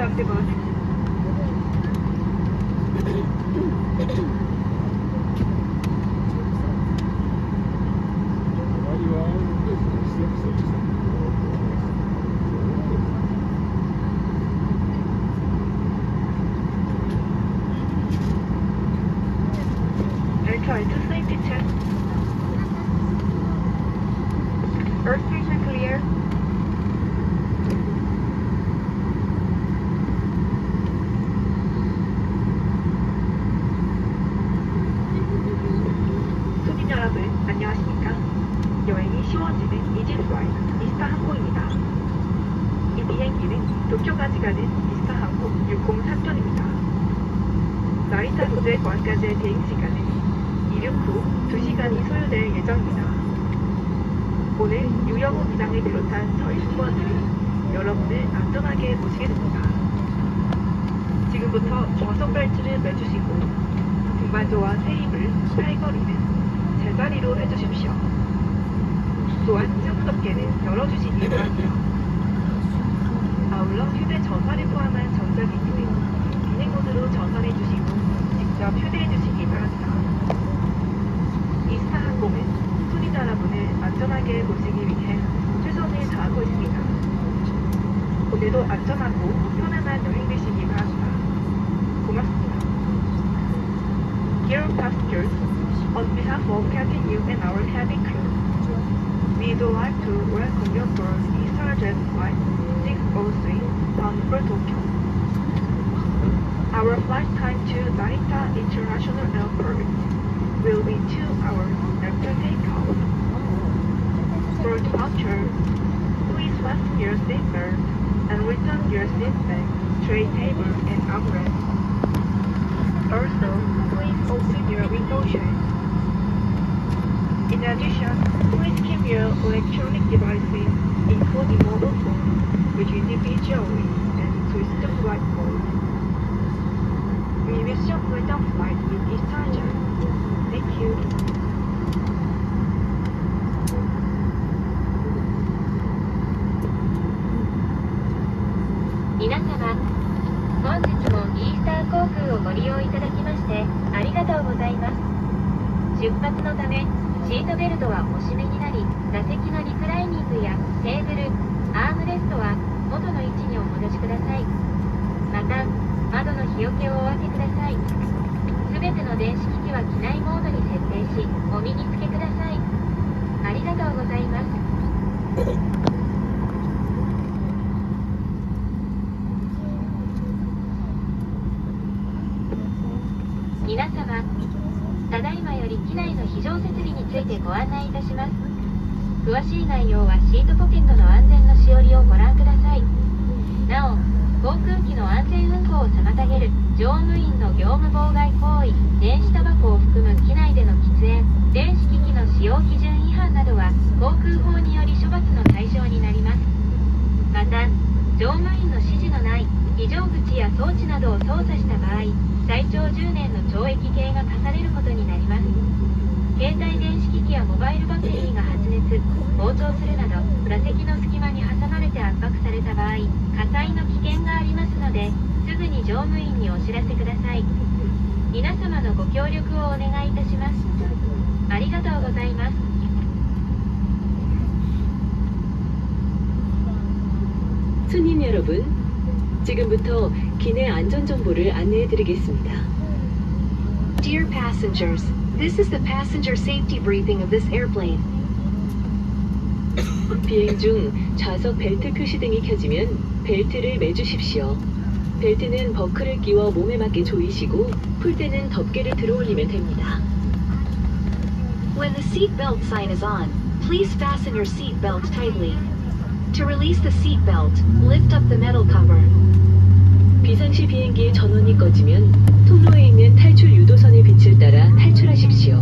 of the bus. Try to safety check. Earth station clear. 손님 여러분, 안녕하십니까? 여행이 쉬워지는 이지 플라이 이스타 항공입니다. 이 비행기는 도쿄까지 가는 이스타 항공 603편입니다. 나리타 국제공항까지의 비행시간은 이륙 후 2시간이 소요될 예정입니다. 오늘 유영호 부장을 비롯한 저희 승무원들이 여러분을 안전하게 모시겠습니다. 지금부터 좌석 벨트를 매주시고 등받이와 세입을 팔걸이는 제자리로 해주십시오. 또한 창문덮개는 열어주시기 바랍니다. 아울러 휴대 전선을 포함한 전자기기는 비행 모드로 전선해주시고 직접 휴대해주시기 바랍니다. 이스타 항공은 손님 여러분을 안전하게 모시기 위해 최선을 다하고 있습니다. 오늘도 안전하고 편안한 여행 되시기 바랍니다. 고맙습니다. Dear passengers, on behalf of Captain Yu and our cabin crew, we would like to welcome you aboard ESTARJET Flight 603 bound for Tokyo. Our flight time to Narita International Airport will be 2 hours after takeoff. For departure, please fasten your seatbelt and return your seat back, tray table, and armrest. Also, please open your window shade. In addition, please keep your electronic devices, including mobile phones, within individually and switch to flight mode. We wish you a pleasant flight with ESTARJET. Thank you. 皆様、本日もイースター航空をご利用いただきましてありがとうございます。出発のためシートベルトはお締めになり、座席のリクライニングやテーブル、アームレストは元の位置にお戻し電子機器は機内モードに設定し、お身につけください。ありがとうございます。皆様、ただいまより機内の非常設備についてご案内いたします。詳しい内容はシートポケットの安全のしおりをご覧ください。なお、航空機の安全運航を妨げる乗務員の業務妨害行為、電子タバコを含む機内での喫煙、電子機器の使用基準違反などは航空法により処罰の対象になります。また、乗務員の指示のない非常口や装置などを操作した場合、最長10年の懲役刑が課されることになります。携帯電子機器やモバイルバッテリーが発熱、膨張するなど座席の隙間に挟まれて圧迫された場合、火災の危険がありますので、すぐに乗務員にお知らせください。皆様のご協力をお願いいたします。ありがとうございます。 손님 여러분, 지금부터 기내 안전 정보를 안내해 드리겠습니다. Dear passengers, this is the passenger safety briefing of this airplane. 비행 중 좌석 벨트 표시등이 켜지면 벨트를 매주십시오. 벨트는 버클을 끼워 몸에 맞게 조이시고 풀 때는 덮개를 들어올리면 됩니다. When the seat belt sign is on, please fasten your seat belt tightly. To release the seat belt, lift up the metal cover. 비상시 비행기의 전원이 꺼지면 통로에 있는 탈출 유도선의 빛을 따라 탈출하십시오.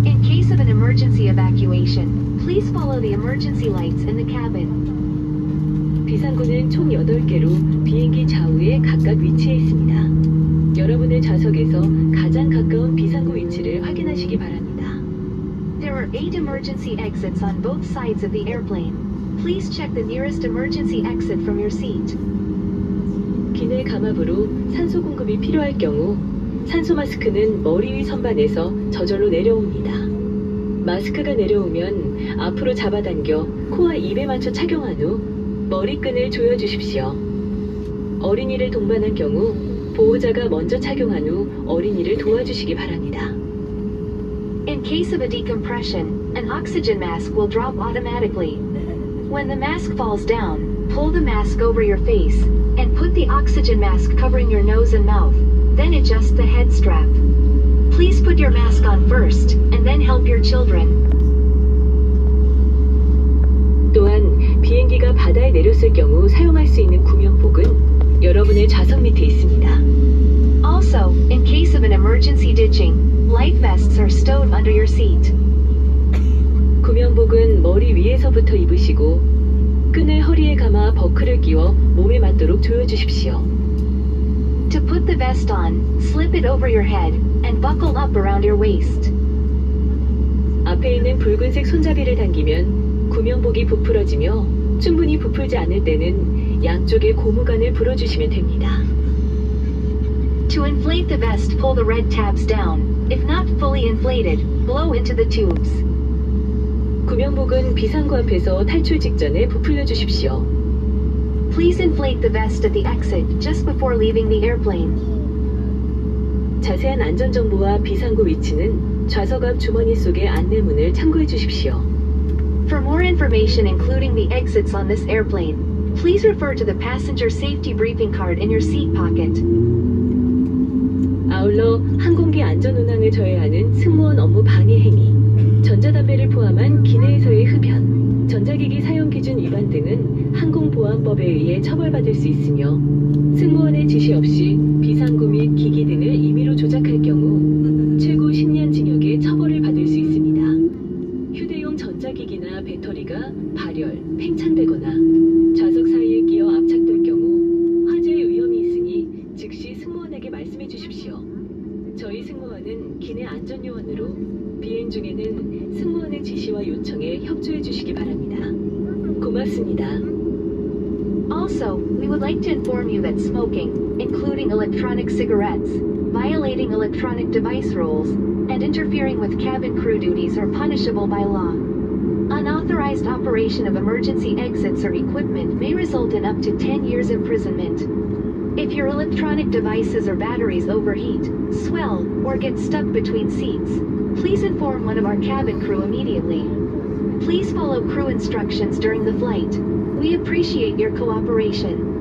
In case of an emergency evacuation, please follow the emergency lights in the cabin. 비상구는 총 8개로 비행기 좌우에 각각 위치해 있습니다. 여러분의 좌석에서 가장 가까운 비상구 위치를 확인하시기 바랍니다. There are 8 emergency exits on both sides of the airplane. Please check the nearest emergency exit from your seat. 기내 감압으로 산소 공급이 필요할 경우 산소 마스크는 머리 위 선반에서 저절로 내려옵니다. 마스크가 내려오면 앞으로 잡아당겨 코와 입에 맞춰 착용한 후 머리끈을 조여주십시오. 어린이를 동반한 경우 보호자가 먼저 착용한 후 어린이를 도와주시기 바랍니다. In case of a decompression, an oxygen mask will drop automatically. When the mask falls down, pull the mask over your face and put the oxygen mask covering your nose and mouth. Then adjust the head strap. Please put your mask on first and then help your children. 또한 비행기가 바다에 내렸을 경우 사용할 수 있는 구명복은 여러분의 좌석 밑에 있습니다. Also, in case of an emergency ditching, life vests are stowed under your seat. 구명복은 머리 위에서부터 입으시고 끈을 허리에 감아 버클을 끼워 몸에 맞도록 조여주십시오. To put the vest on, slip it over your head and buckle up around your waist. 앞에 있는 붉은색 손잡이를 당기면 구명복이 부풀어지며 충분히 부풀지 않을 때는 양쪽에 고무관을 불어주시면 됩니다. To inflate the vest, pull the red tabs down. If not fully inflated, blow into the tubes. 구명복은 비상구 앞에서 탈출 직전에 부풀려 주십시오. Please inflate the vest at the exit just before leaving the airplane. 자세한 안전 정보와 비상구 위치는 좌석 앞 주머니 속의 안내문을 참고해 주십시오. For more information including the exits on this airplane, please refer to the passenger safety briefing card in your seat pocket. 아울러 항공기 안전 운항을 저해하는 승무원 업무 방해 행위, 전자담배를 포함한 기내에서의 흡연, 전자기기 사용 기준 위반 등은 항공보안법에 의해 처벌받을 수 있으며 승무원의 지시 없이 비상구 및 기기 등을 임의로 조작할 경우 최고 10년 징역의 처벌을 받을 수 있습니다. 휴대용 전자기기나 배터리가 발열, 팽창되거나 좌석 사이에 끼어 압착될 경우 화재의 위험이 있으니 즉시 승무원에게 말씀해 주십시오. 저희 승무원은 기내 안전요원으로 비행 중에는 승무원의 지시와 요청에 협조해 주시기 바랍니다. 고맙습니다. Also, we would like to inform you that smoking, including electronic cigarettes, violating electronic device rules, and interfering with cabin crew duties are punishable by law. Unauthorized Unauthorized operation of emergency exits or equipment may result in up to 10 years imprisonment. If your electronic devices or batteries overheat, swell, or get stuck between seats, please inform one of our cabin crew immediately. Please follow crew instructions during the flight. We appreciate your cooperation.